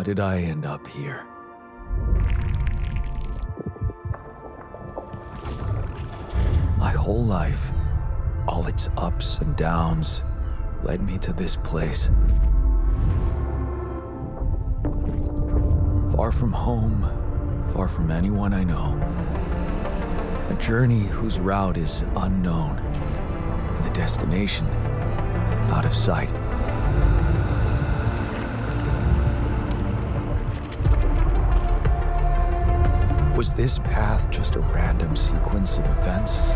did I end up here? My whole life, all its ups and downs, led me to this place. Far from home, far from anyone I know. A journey whose route is unknown, and the destination out of sight. Was this path just a random sequence of events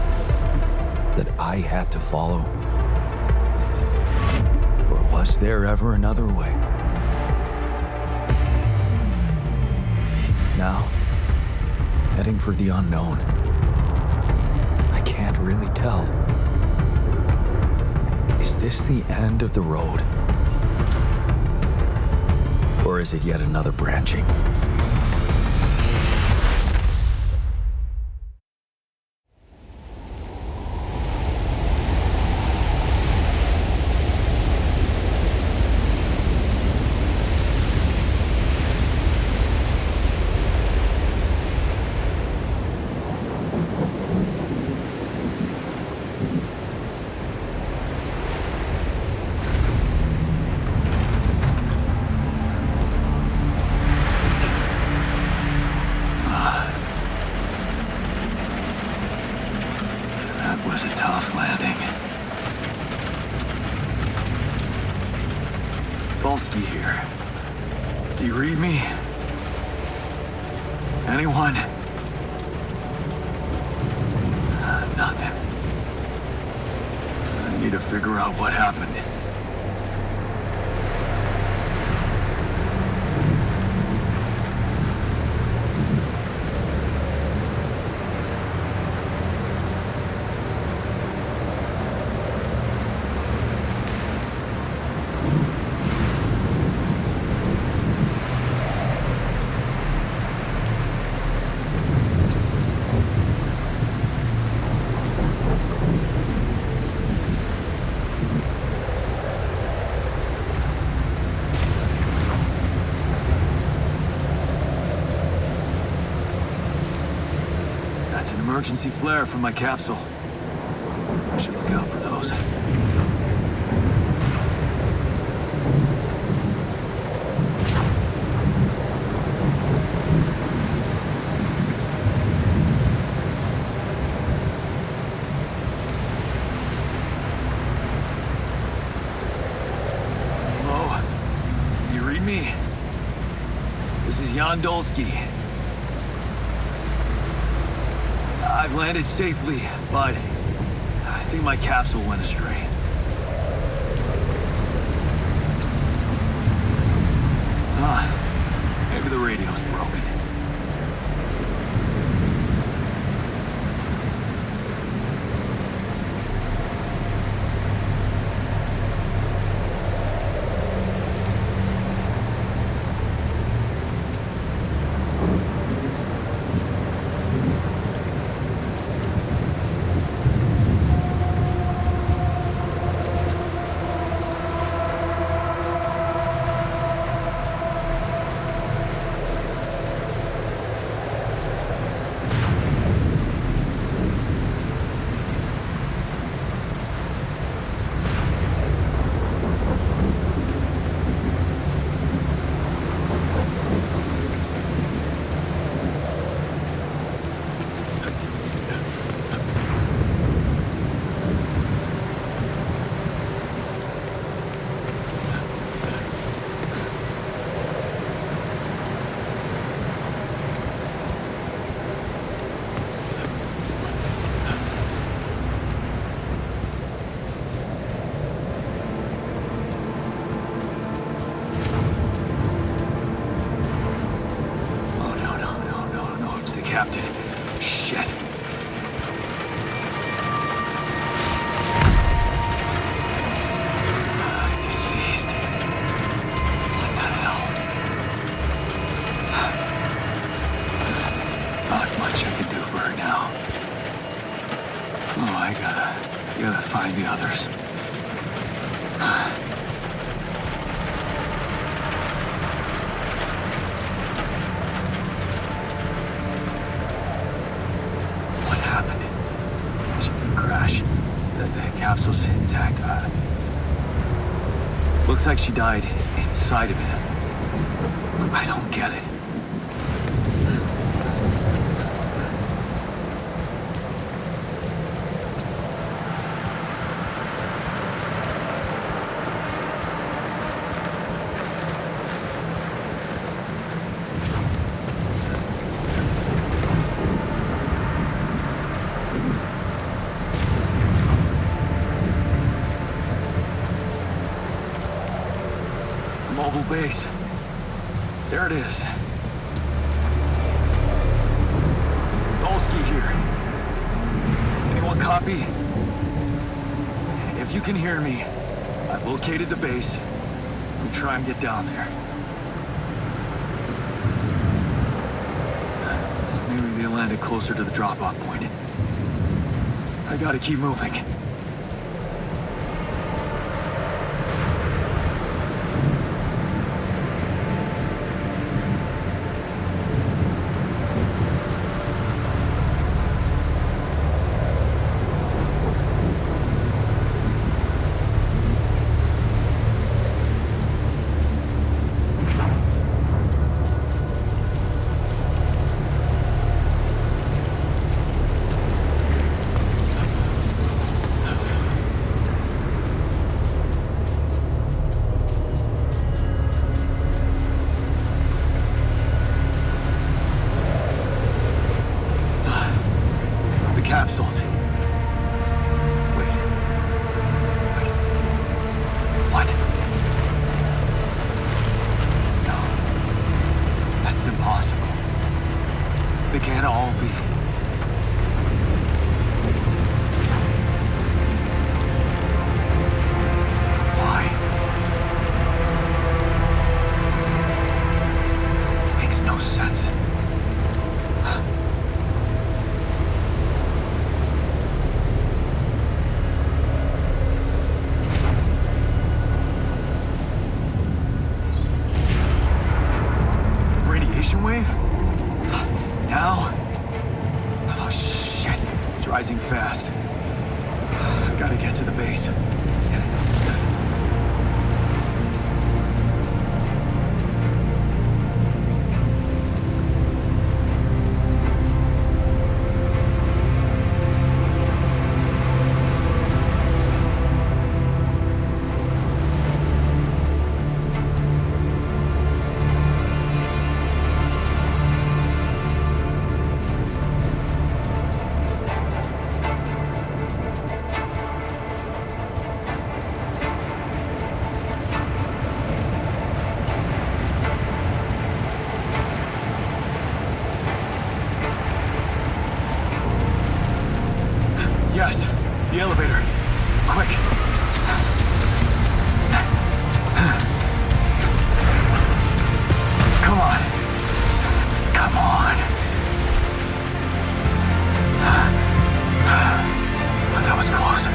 that I had to follow? Or was there ever another way? Now, heading for the unknown. I can't really tell. Is this the end of the road? Or is it yet another branching? Dolski here. Do you read me? Anyone? Nothing. I need to figure out what happened. Emergency flare from my capsule. I should look out for those. Hello? Can you read me? This is Jan Dolski. I've landed safely, but I think my capsule went astray. Maybe the radio's broken. Captain. Shit. Deceased. What the hell? Not much I can do for her now. Oh, I gotta find the others. Looks like she died inside of it. I don't get it. Mobile base. There it is. Dolski here. Anyone copy? If you can hear me, I've located the base. I'm trying to get down there. Maybe they landed closer to the drop-off point. I gotta keep moving. Capsules. Wait. What? No. That's impossible. They can't all be. Why? Makes no sense. Wave? Now? Oh shit, it's rising fast. I gotta get to the base. Yes, the elevator. Quick. Come on. Come on. That was close.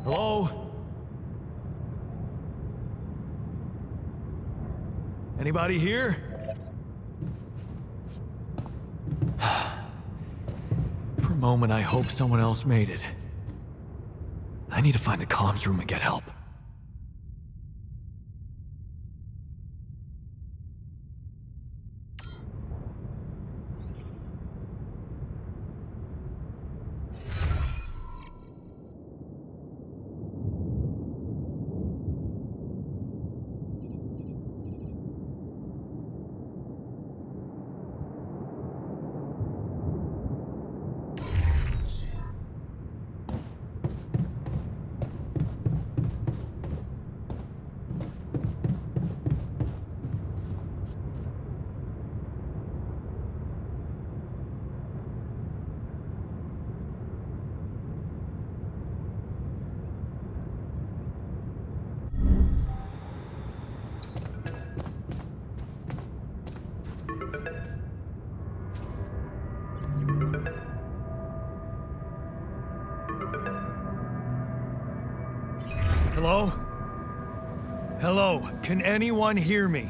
Hello? Anybody here? For a moment, I hope someone else made it. I need to find the comms room and get help. Hello? Hello, can anyone hear me?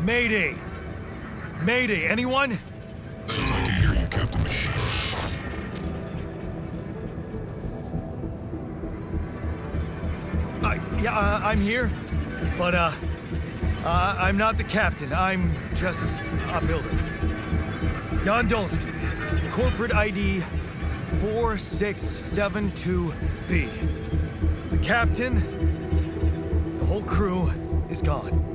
Mayday! Mayday, anyone? Yes, I can hear you, Captain Machine. I'm here, but, I'm not the captain. I'm just a builder. Jan Dolski, corporate ID 4672B. The captain, the whole crew is gone.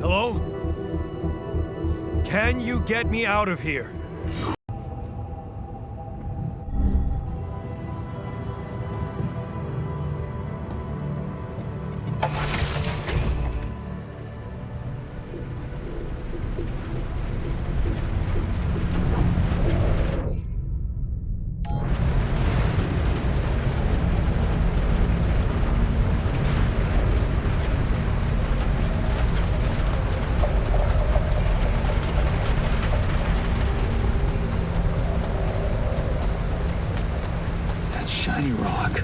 Hello? Can you get me out of here? Shiny rock.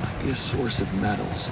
Might be a source of metals.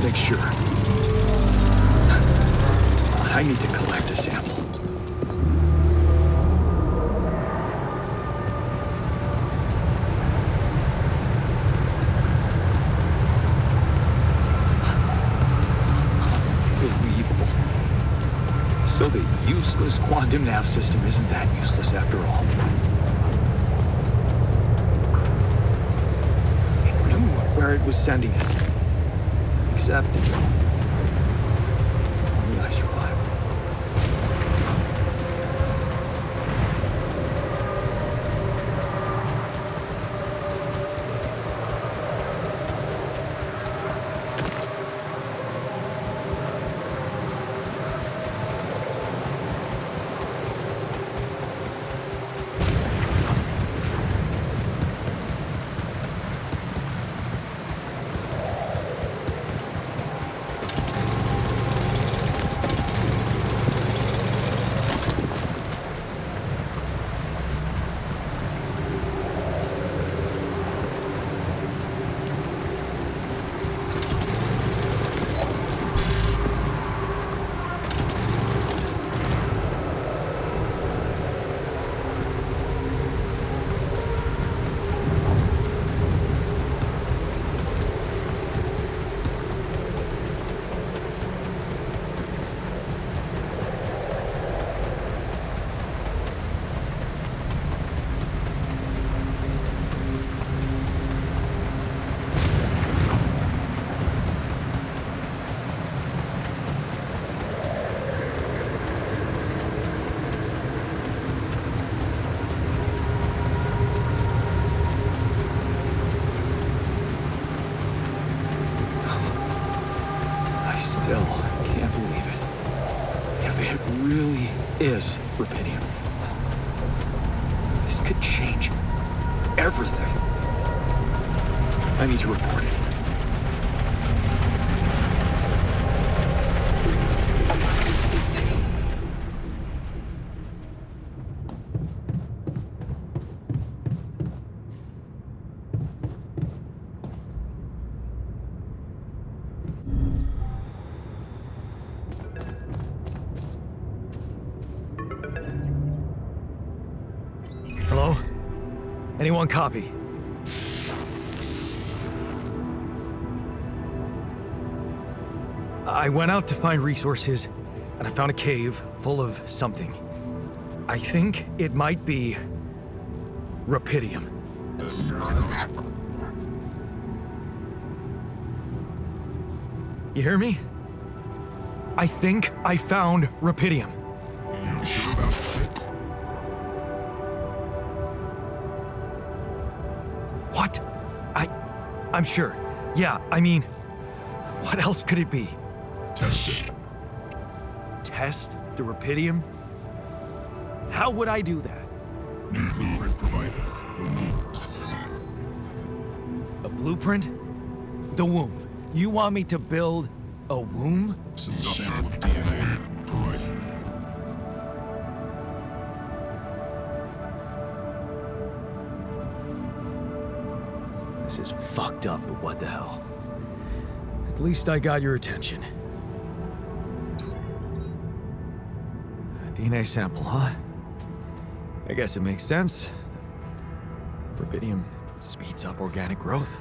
Make sure. I need to collect a sample. Unbelievable. So the useless quantum nav system isn't that useless after all. It knew where it was sending us. Except, only I survived. Still, can't believe it. If it really is rubidium, this could change everything. I need to report it. Hello? Anyone copy? I went out to find resources, and I found a cave full of something. I think it might be rubidium. You hear me? I think I found rubidium. You sure about it? What? I'm sure. Yeah, I mean, what else could it be? Test it. Test the Rapidium? How would I do that? New blueprint provided. The womb. A blueprint? The womb. You want me to build a womb? Sample of DNA provided. This is fucked up, but what the hell? At least I got your attention. A DNA sample, huh? I guess it makes sense. Rubidium speeds up organic growth.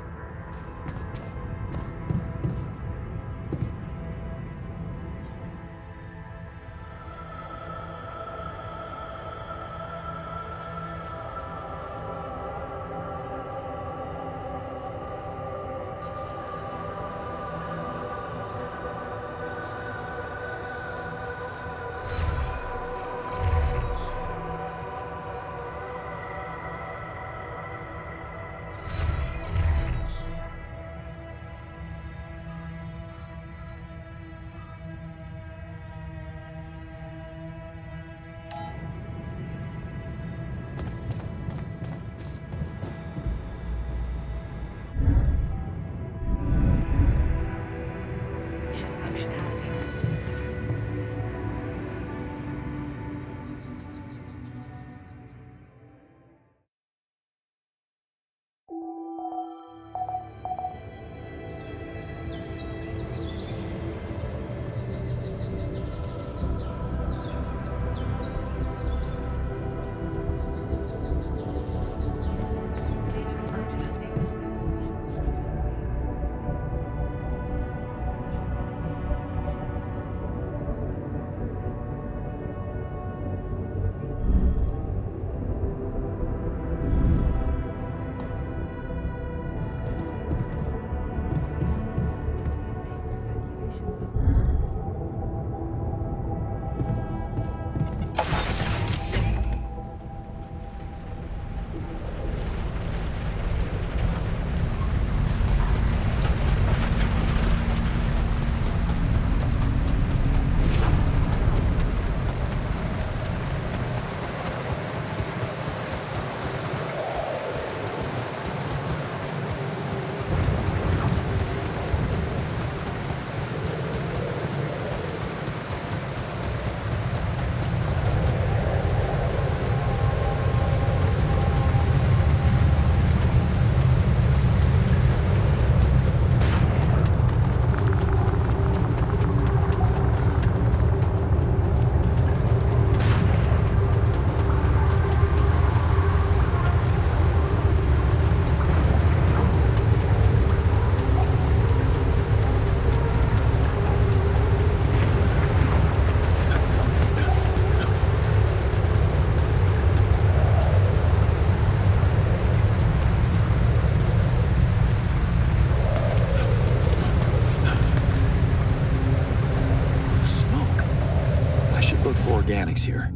Organics here.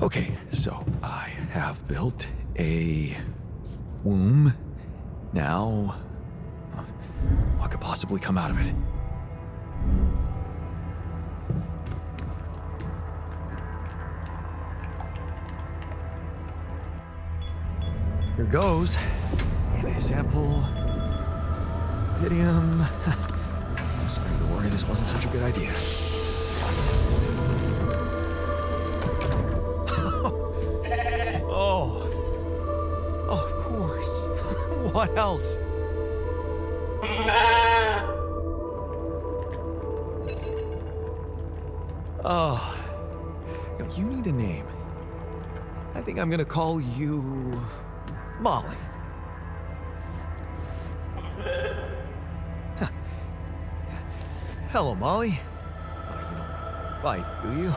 Okay, so I have built a womb. Now, what could possibly come out of it? Here goes. DNA sample. Idiom. I'm starting to worry this wasn't such a good idea. Oh, of course. What else? Oh, you need a name. I think I'm gonna call you Molly. Hello, Molly. You don't bite, do you?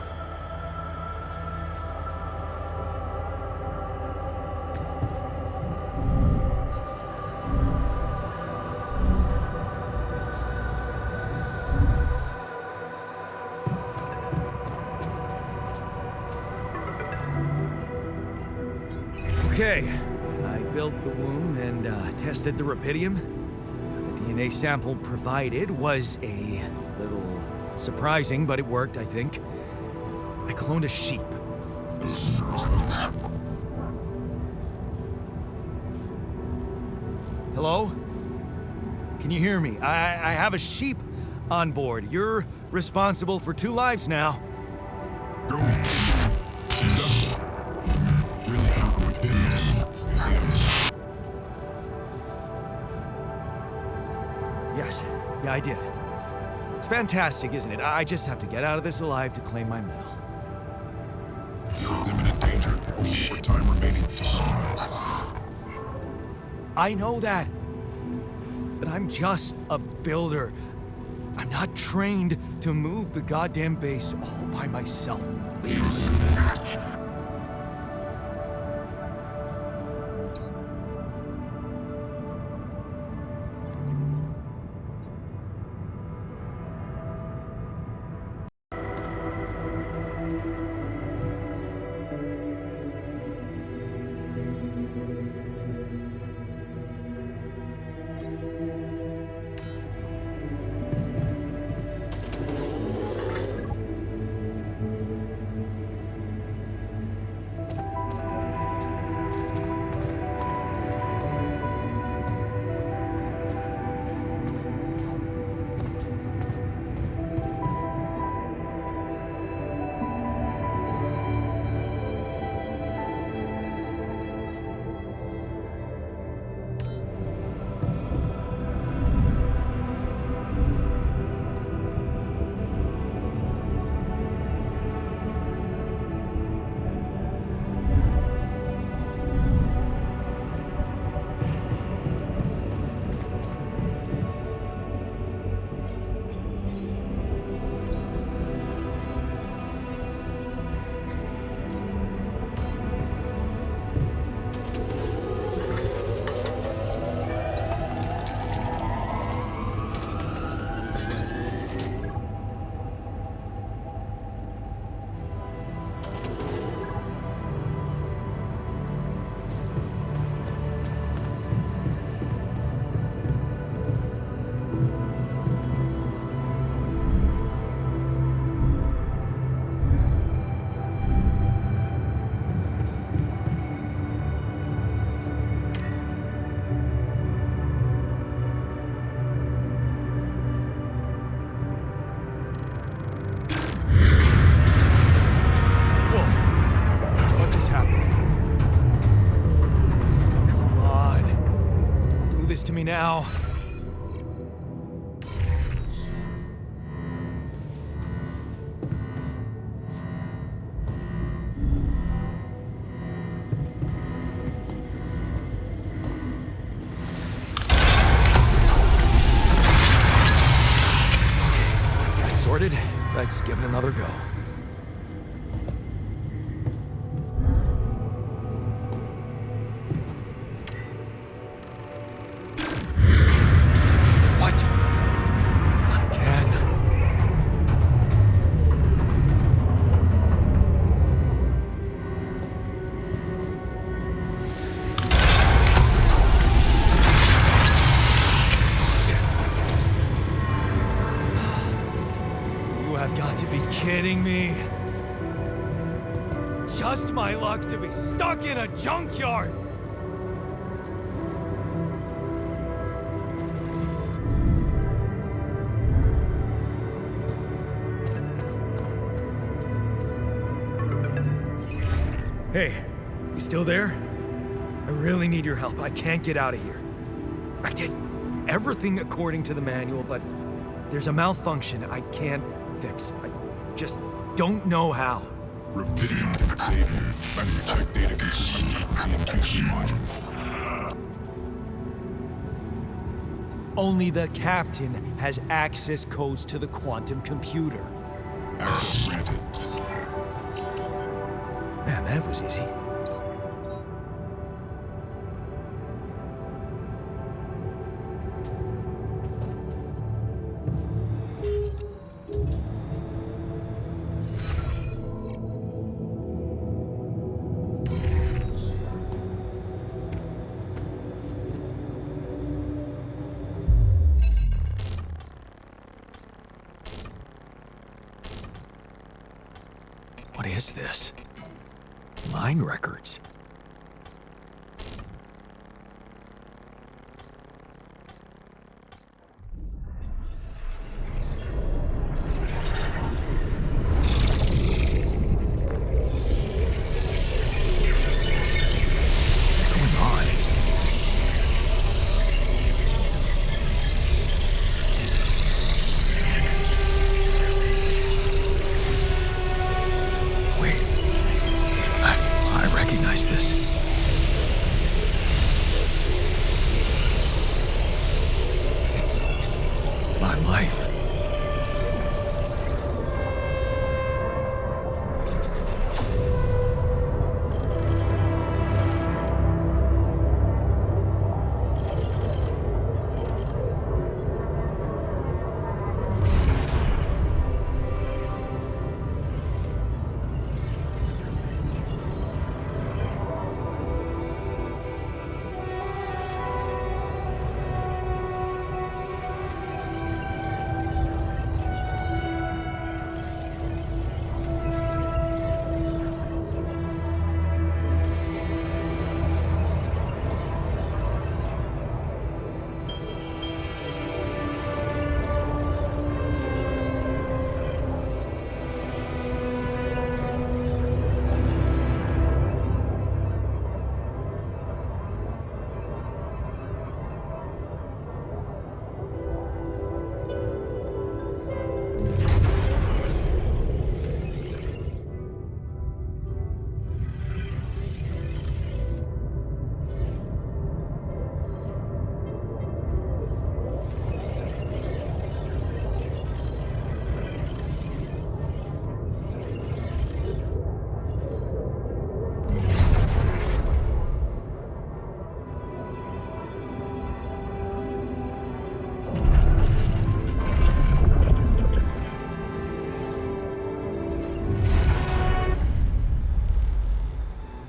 Okay, I built the womb and tested the rapidium. The DNA sample provided was a little surprising, but it worked, I think. I cloned a sheep. Hello? Can you hear me? I have a sheep on board. You're responsible for 2 lives now. Successful. Really found what did this. Yes, yeah, I did. It's fantastic, isn't it? I just have to get out of this alive to claim my medal. You're in imminent danger. Only short time remaining to sunrise. I know that. But I'm just a builder. I'm not trained to move the goddamn base all by myself. To me now. Got sorted. Let's give it another go. kidding me? Just my luck to be stuck in a junkyard! Hey, you still there? I really need your help. I can't get out of here. I did everything according to the manual, but there's a malfunction I can't fix. I just don't know how. Rupidium can save you. Better check data consistency and QC module. Only the captain has access codes to the quantum computer. Access granted. Man, that was easy. What is this? Mine records. What's going on? Wait. I recognize this. It's my life.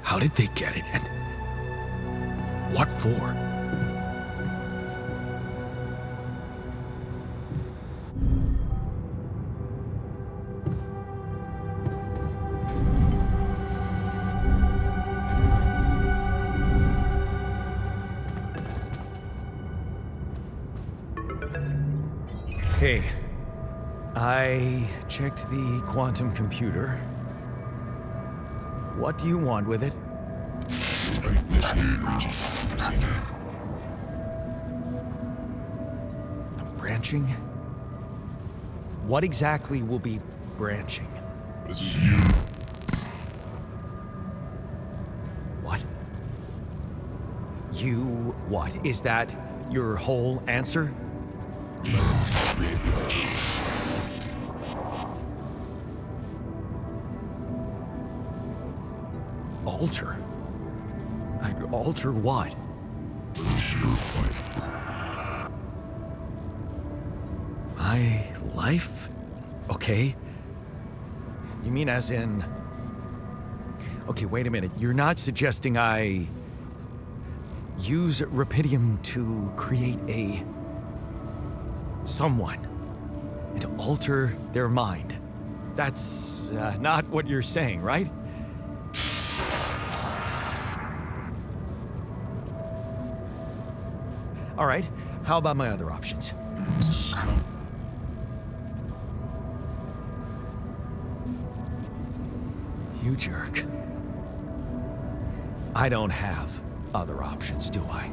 How did they get it, and what for? Hey, I checked the quantum computer. What do you want with it? Initiate breaching procedure. Branching? What exactly will be branching? This is you. What? You what? Is that your whole answer? Create the altar. Alter? I'd alter what? Release your life. My life? Okay. You mean as in... Okay, wait a minute. You're not suggesting I... use Rupidium to create someone, and alter their mind. That's not what you're saying, right? All right, how about my other options? You jerk. I don't have other options, do I?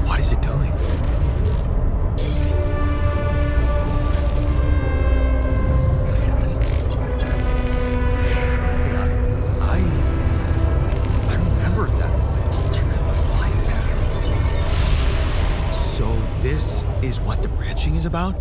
What is it doing? I remember that alternate life path. So this is what the branching is about?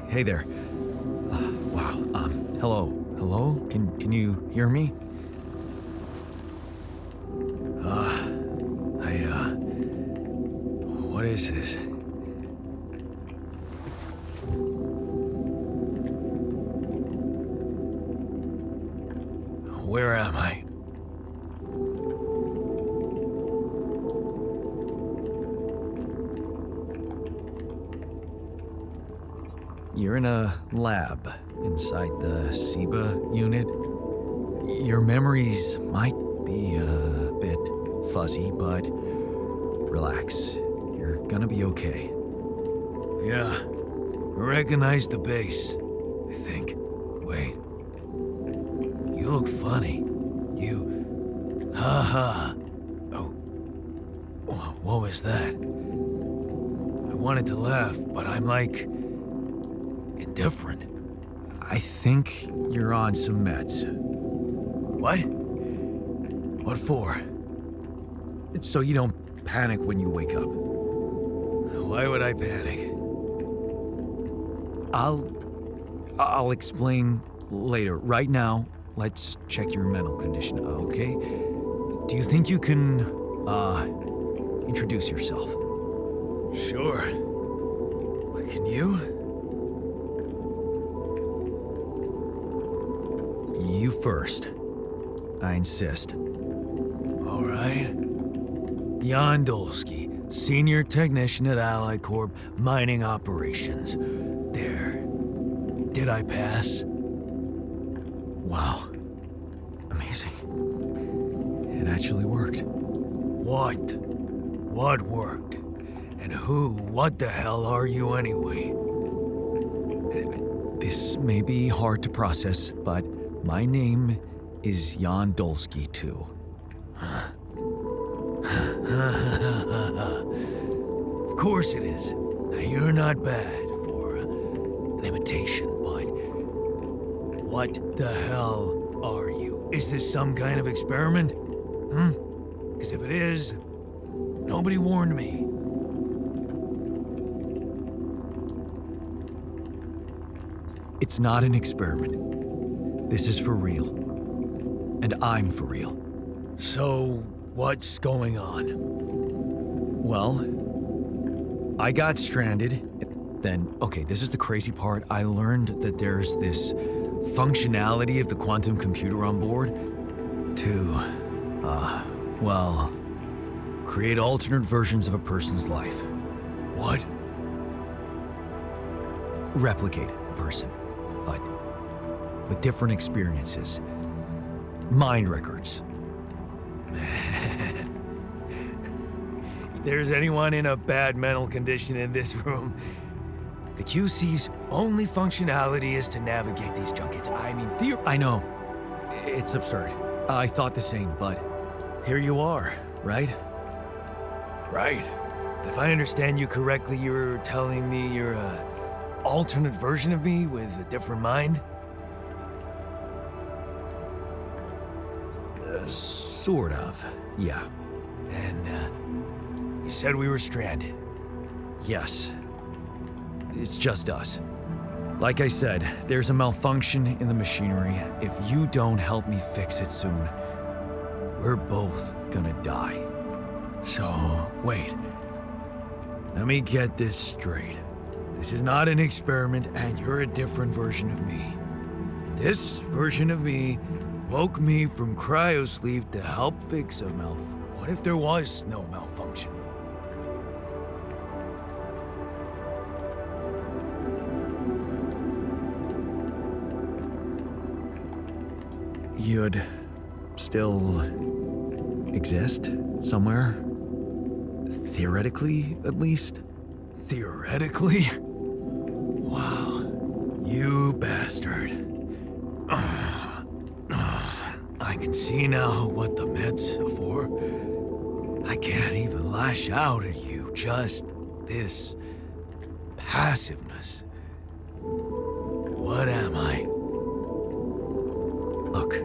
Hey there. Wow. Hello? Can you hear me? What is this? Where am I? You're in a lab inside the SIBA unit. Your memories might be a bit fuzzy, but relax. You're gonna be okay. Yeah, recognize the base, I think. Wait. You look funny. You... Ha-ha. Oh. What was that? I wanted to laugh, but I'm like... indifferent. I think you're on some meds. What? What for? It's so you don't panic when you wake up. Why would I panic? I'll explain later. Right now, let's check your mental condition, okay? Do you think you can, introduce yourself? Sure. But can you? You first. I insist. All right. Jan Dolski, Senior Technician at Ally Corp Mining Operations. There. Did I pass? Wow. Amazing. It actually worked. What? What worked? And what the hell are you anyway? This may be hard to process, but my name is Jan Dolski, too. Of course it is. Now, you're not bad for an imitation, but what the hell are you? Is this some kind of experiment? Because if it is, nobody warned me. It's not an experiment. This is for real. And I'm for real. So, what's going on? Well, I got stranded. Then, okay, this is the crazy part. I learned that there's this functionality of the quantum computer on board to, create alternate versions of a person's life. What? Replicate a person, but with different experiences. Mind records. Man. If there's anyone in a bad mental condition in this room, the QC's only functionality is to navigate these junkets. I mean, I know. It's absurd. I thought the same, but here you are, right? Right. If I understand you correctly, you're telling me you're a alternate version of me with a different mind? Sort of, yeah. And, you said we were stranded. Yes. It's just us. Like I said, there's a malfunction in the machinery. If you don't help me fix it soon, we're both gonna die. So, wait. Let me get this straight. This is not an experiment, and you're a different version of me. And this version of me woke me from cryosleep to help fix a What if there was no malfunction? You'd still exist somewhere? Theoretically, at least? Theoretically? Wow. You bastard. I can see now what the meds are for. I can't even lash out at you, just this passiveness. What am I? Look,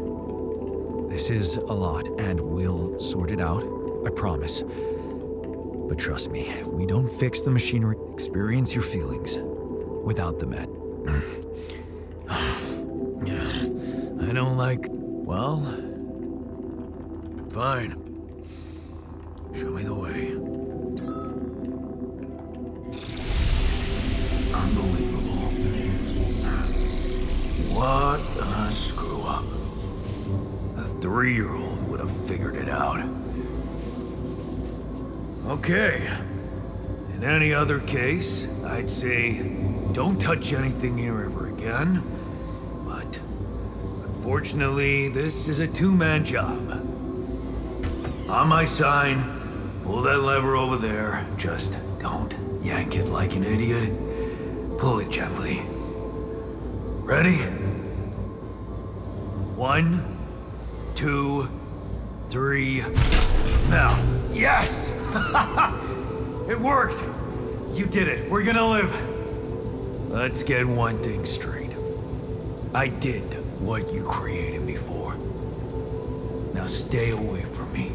this is a lot, and we'll sort it out, I promise. But trust me, if we don't fix the machinery, experience your feelings without the med. I don't like... Well... Fine. Show me the way. Unbelievable. What a screw-up. A 3-year-old would have figured it out. Okay. In any other case, I'd say don't touch anything here ever again. But unfortunately, this is a 2-man job. On my sign, pull that lever over there. Just don't yank it like an idiot. Pull it gently. Ready? 1, 2, 3. Now. Yes! It worked! You did it. We're gonna live. Let's get one thing straight. I did what you created me for. Now stay away from me.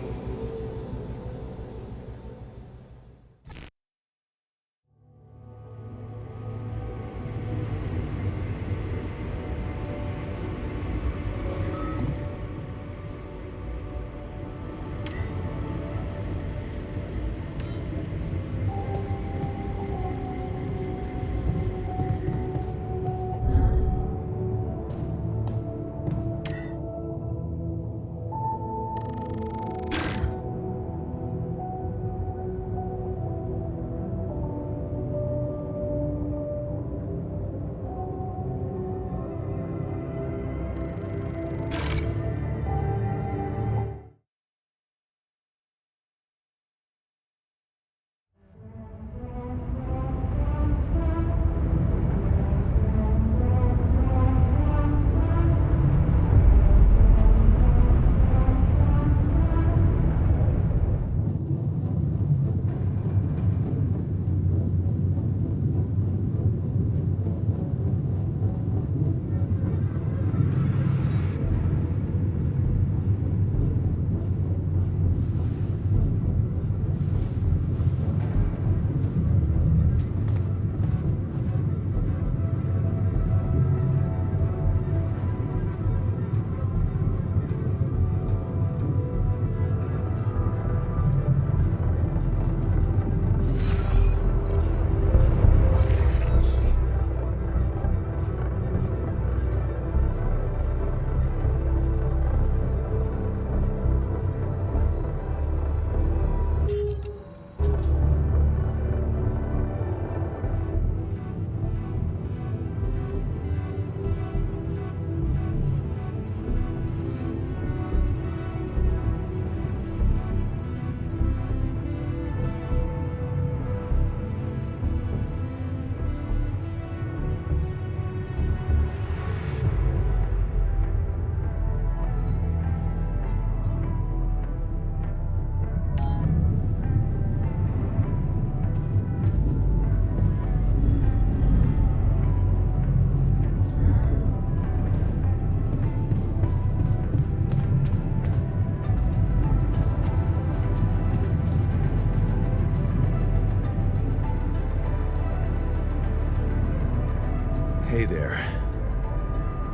Hey there.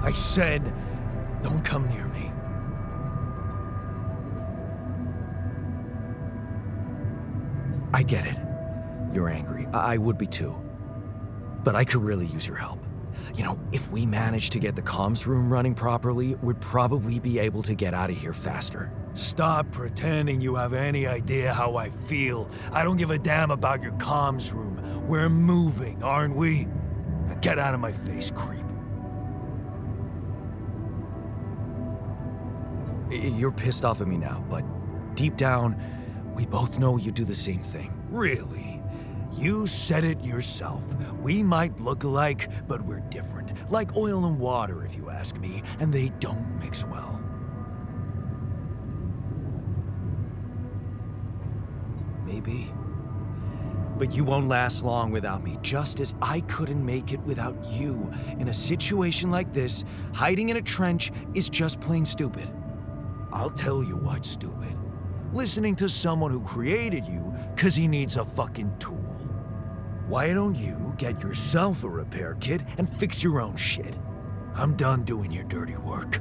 I said, don't come near me. I get it. You're angry. I would be too. But I could really use your help. You know, if we manage to get the comms room running properly, we'd probably be able to get out of here faster. Stop pretending you have any idea how I feel. I don't give a damn about your comms room. We're moving, aren't we? Now get out of my face, creep. You're pissed off at me now, but deep down, we both know you do the same thing. Really? You said it yourself. We might look alike, but we're different. Like oil and water, if you ask me, and they don't mix well. Maybe. But you won't last long without me, just as I couldn't make it without you. In a situation like this, hiding in a trench is just plain stupid. I'll tell you what's stupid. Listening to someone who created you 'cause he needs a fucking tool. Why don't you get yourself a repair kit and fix your own shit? I'm done doing your dirty work.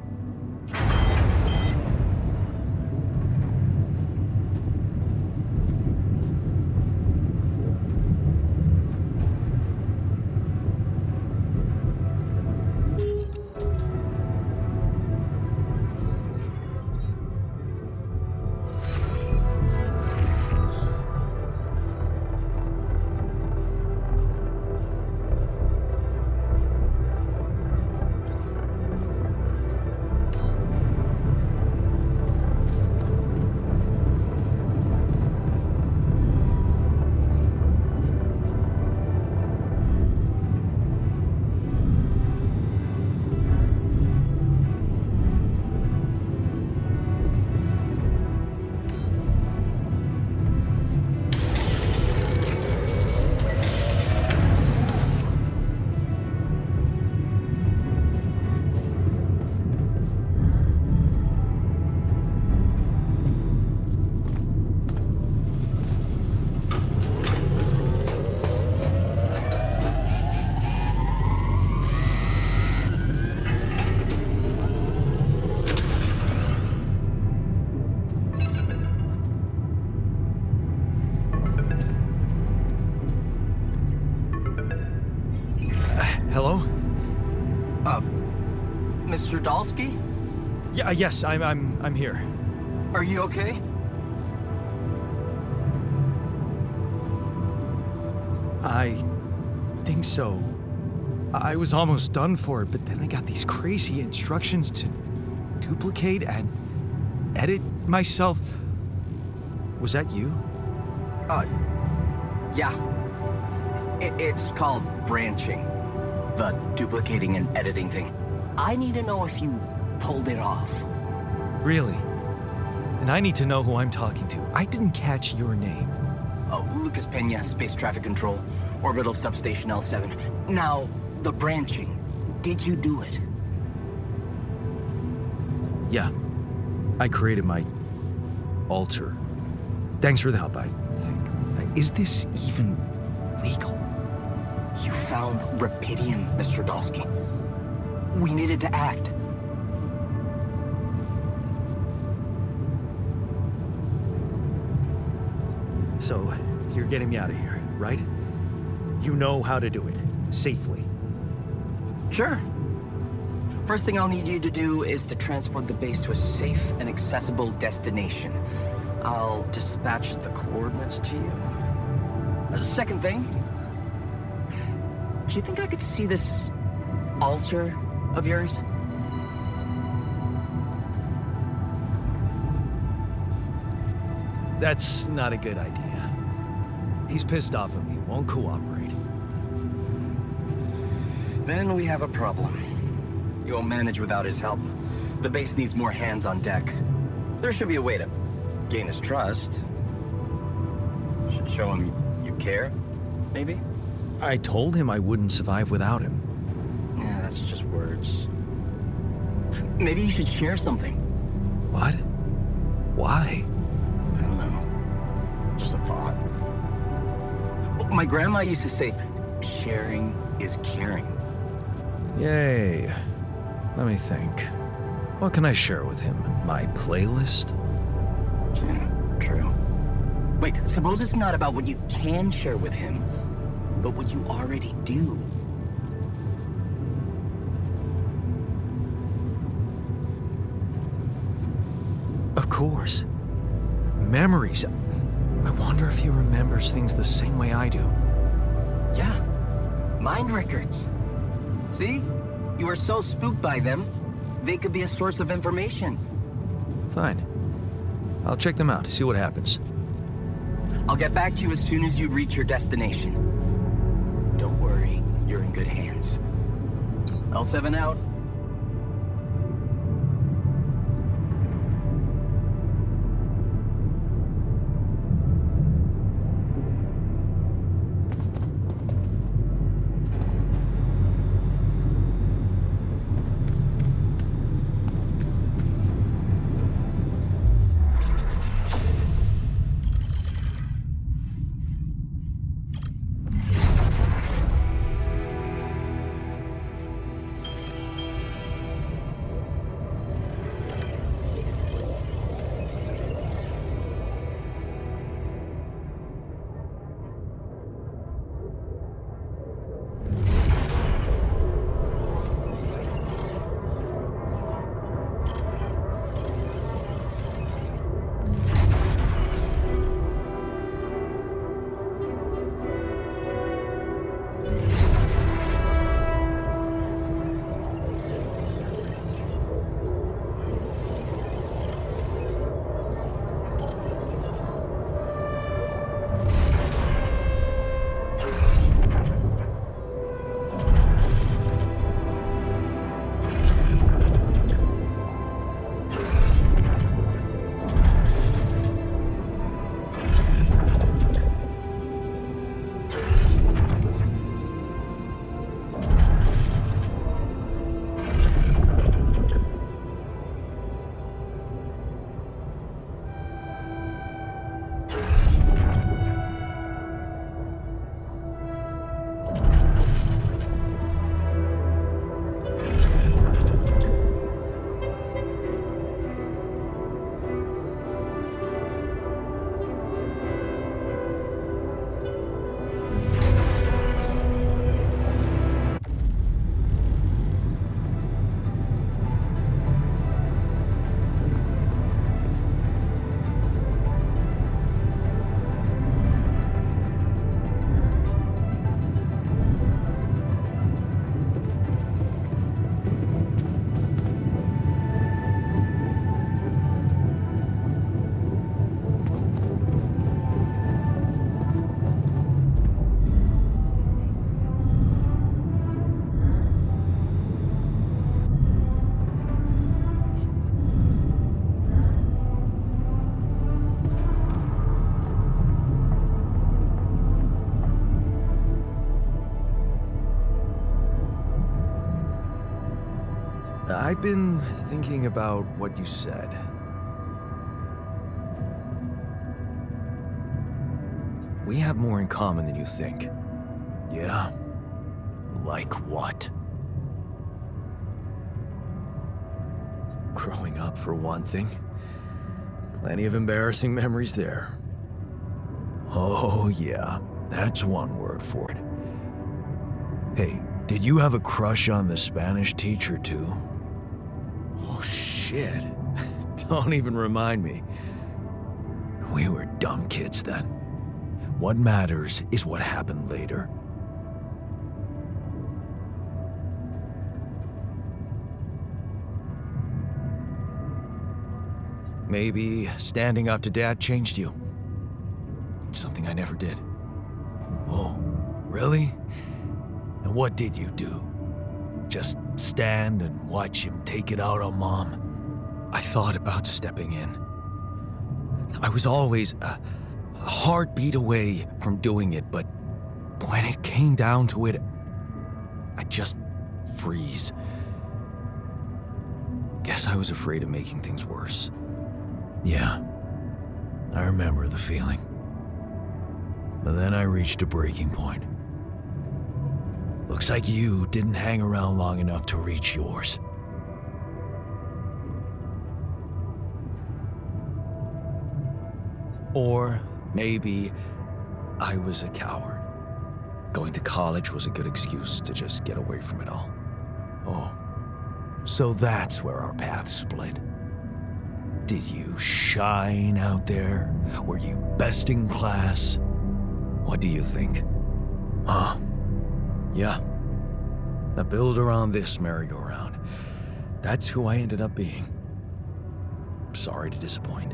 Mr. Dolski? Yeah, yes, I'm here. Are you okay? I think so. I was almost done for it, but then I got these crazy instructions to duplicate and edit myself. Was that you? Yeah. It's called branching. The duplicating and editing thing. I need to know if you pulled it off. Really? And I need to know who I'm talking to. I didn't catch your name. Oh, Lucas Pena, Space Traffic Control, Orbital Substation L7. Now, the branching. Did you do it? Yeah. I created my altar. Thanks for the help, I think. Is this even legal? You found Rapidium, Mr. Dolski. We needed to act. So, you're getting me out of here, right? You know how to do it. Safely. Sure. First thing I'll need you to do is to transport the base to a safe and accessible destination. I'll dispatch the coordinates to you. Second thing, do you think I could see this altar of yours? That's not a good idea. He's pissed off at me, won't cooperate. Then we have a problem. You won't manage without his help. The base needs more hands on deck. There should be a way to gain his trust. Should show him you care, maybe? I told him I wouldn't survive without him. Yeah, that's just words. Maybe you should share something. What? Why? I don't know. Just a thought. My grandma used to say, sharing is caring. Yay. Let me think. What can I share with him? My playlist? Yeah, true. Wait, suppose it's not about what you can share with him, but what you already do. Of course. Memories. I wonder if he remembers things the same way I do. Yeah, mind records. See? You were so spooked by them, they could be a source of information. Fine. I'll check them out to see what happens. I'll get back to you as soon as you reach your destination. Don't worry, you're in good hands. L7 out. I've been thinking about what you said. We have more in common than you think. Yeah? Like what? Growing up, for one thing. Plenty of embarrassing memories there. Oh, yeah. That's one word for it. Hey, did you have a crush on the Spanish teacher, too? Oh, shit. Don't even remind me. We were dumb kids then. What matters is what happened later. Maybe standing up to Dad changed you. Something I never did. Oh, really? And what did you do? Just stand and watch him take it out on Mom? I thought about stepping in. I was always a heartbeat away from doing it, but when it came down to it, I'd just freeze. Guess I was afraid of making things worse. Yeah, I remember the feeling. But then I reached a breaking point. Looks like you didn't hang around long enough to reach yours. Or maybe I was a coward. Going to college was a good excuse to just get away from it all. Oh, so that's where our paths split. Did you shine out there? Were you best in class? What do you think? Huh? Yeah. I build around this merry-go-round. That's who I ended up being. Sorry to disappoint.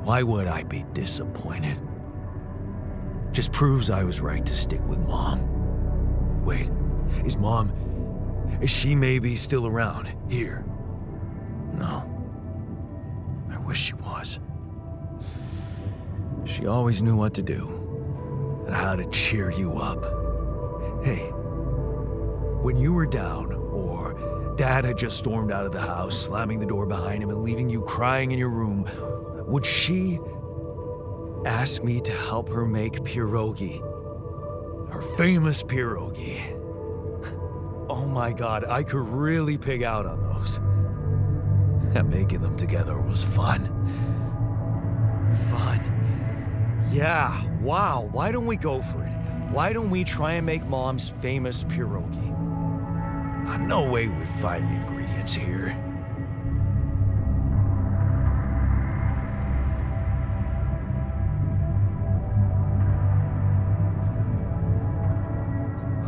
Why would I be disappointed? Just proves I was right to stick with Mom. Wait, is she maybe still around here? No. I wish she was. She always knew what to do. And how to cheer you up. Hey, when you were down, or Dad had just stormed out of the house, slamming the door behind him and leaving you crying in your room, would she ask me to help her make pierogi? Her famous pierogi. Oh my God, I could really pig out on those. And making them together was fun. Fun. Yeah, wow, why don't we go for it? Why don't we try and make Mom's famous pierogi? No way we'd find the ingredients here.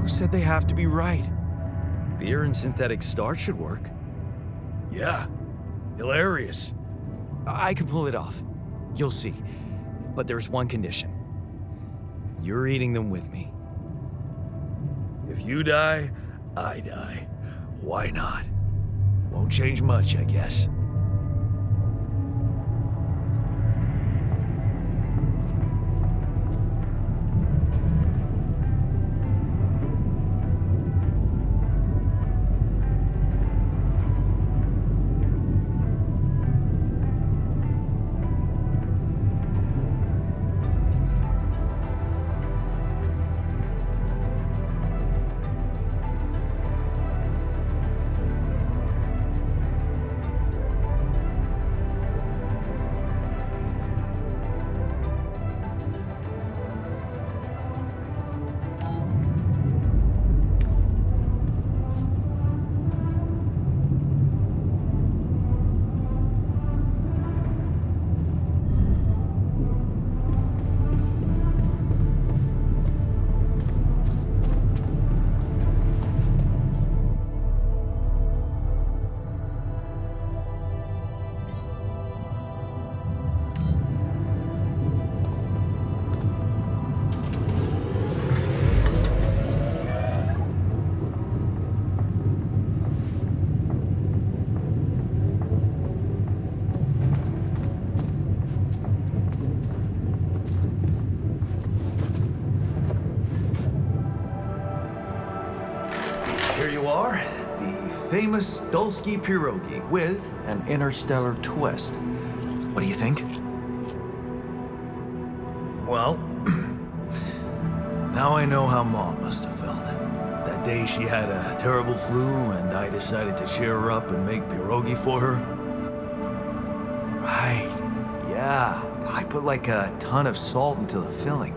Who said they have to be right? Beer and synthetic starch should work. Yeah, hilarious. I can pull it off. You'll see. But there's one condition. You're eating them with me. If you die, I die. Why not? Won't change much, I guess. famous Dolski pierogi with an interstellar twist. What do you think? Well, now I know how Mom must have felt. That day she had a terrible flu and I decided to cheer her up and make pierogi for her. Right, yeah. I put like a ton of salt into the filling.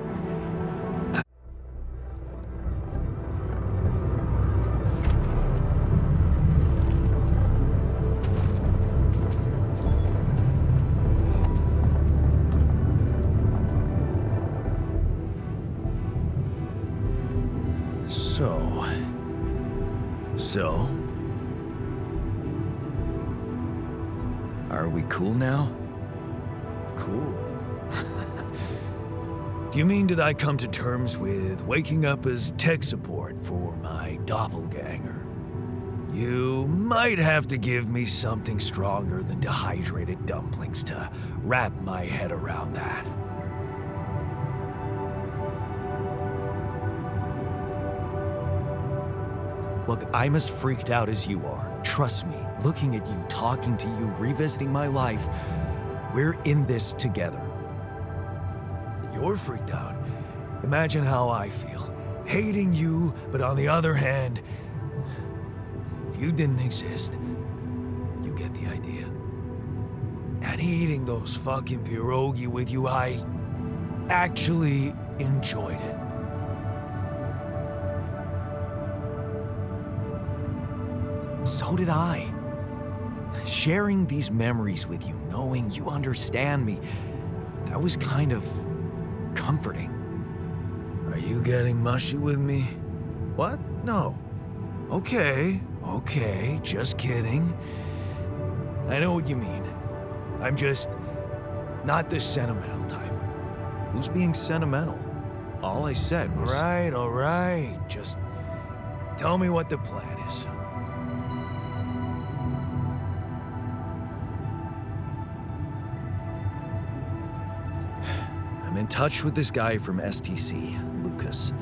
So, are we cool now? Cool. Do you mean did I come to terms with waking up as tech support for my doppelganger? You might have to give me something stronger than dehydrated dumplings to wrap my head around that. Look, I'm as freaked out as you are. Trust me, looking at you, talking to you, revisiting my life, we're in this together. You're freaked out. Imagine how I feel. Hating you, but on the other hand, if you didn't exist, you get the idea. And eating those fucking pierogi with you, I actually enjoyed it. So did I. Sharing these memories with you, knowing you understand me, that was kind of comforting. Are you getting mushy with me? What? No. Okay, just kidding. I know what you mean. I'm just not the sentimental type. Who's being sentimental? All I said was... All right. Just tell me what the plan is. I'm in touch with this guy from STC, Lucas.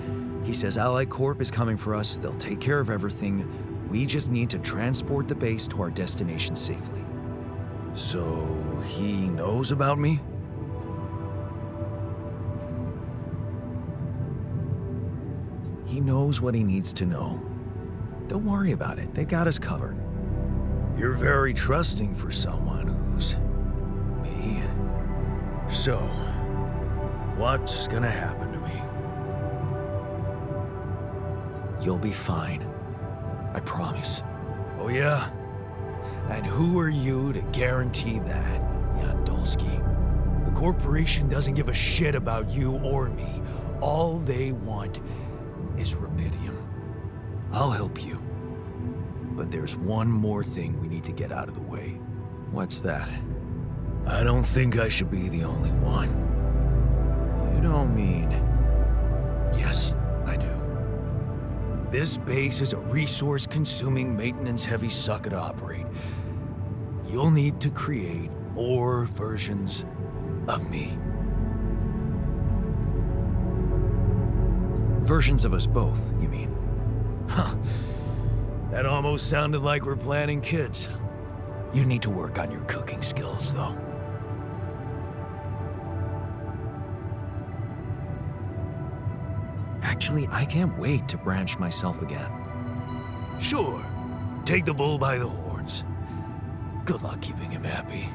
He says Ally Corp is coming for us, they'll take care of everything. We just need to transport the base to our destination safely. So, he knows about me? He knows what he needs to know. Don't worry about it, they got us covered. You're very trusting for someone who's... me. So... what's gonna happen to me? You'll be fine. I promise. Oh yeah? And who are you to guarantee that, Jan Dolski? The corporation doesn't give a shit about you or me. All they want is rubidium. I'll help you. But there's one more thing we need to get out of the way. What's that? I don't think I should be the only one. You don't mean... Yes, I do. This base is a resource-consuming, maintenance-heavy sucker to operate. You'll need to create more versions of me. Versions of us both, you mean? Huh. That almost sounded like we're planning kids. You need to work on your cooking skills, though. Actually, I can't wait to branch myself again. Sure, take the bull by the horns. Good luck keeping him happy.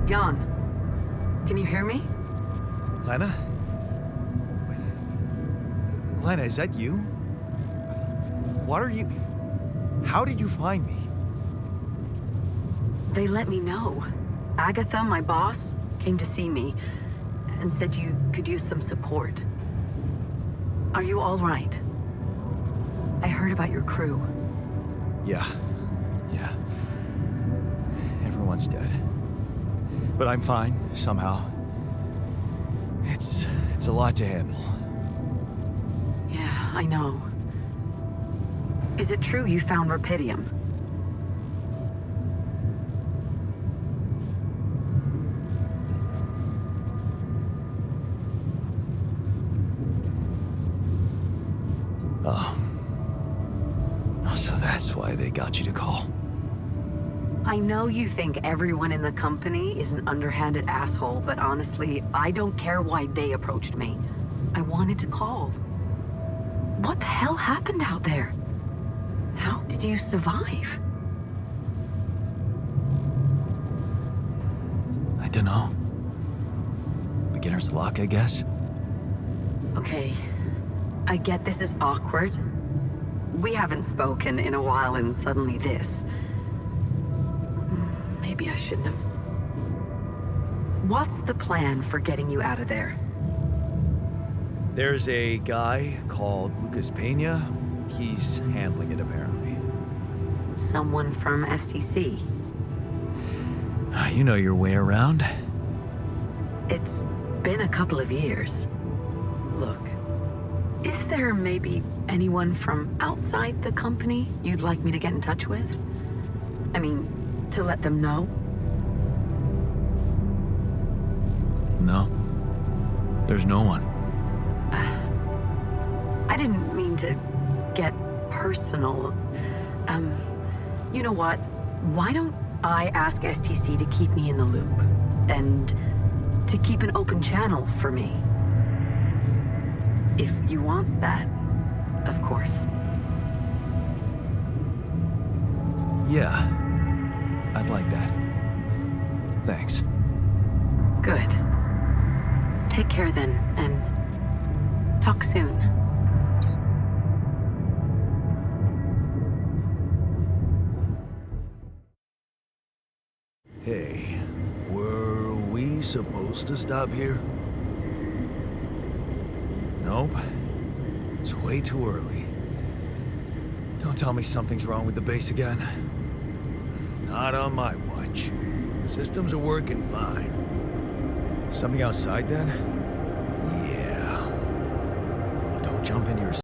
Jan, can you hear me? Lena? Lena, is that you? What are you... How did you find me? They let me know. Agatha, my boss, came to see me and said you could use some support. Are you all right? I heard about your crew. Yeah. Everyone's dead. but I'm fine, somehow. It's a lot to handle. Yeah, I know. Is it true you found Rapidium? Oh. So that's why they got you to call. I know you think everyone in the company is an underhanded asshole, but honestly, I don't care why they approached me. I wanted to call. What the hell happened out there? How did you survive? I don't know. Beginner's luck, I guess. Okay, I get this is awkward. We haven't spoken in a while and suddenly this. Maybe I shouldn't have. What's the plan for getting you out of there? There's a guy called Lucas Pena. He's handling it, apparently. Someone from STC. You know your way around. It's been a couple of years. Look, is there maybe anyone from outside the company you'd like me to get in touch with? I mean, to let them know? No. There's no one. I didn't mean to get personal. You know what? Why don't I ask STC to keep me in the loop? And to keep an open channel for me? If you want that, of course. Yeah. I'd like that. Thanks. Good. Take care then, and talk soon. Hey, were we supposed to stop here? Nope. It's way too early. Don't tell me something's wrong with the base again. Not on my watch. Systems are working fine. Something outside then? Yeah. Don't jump in your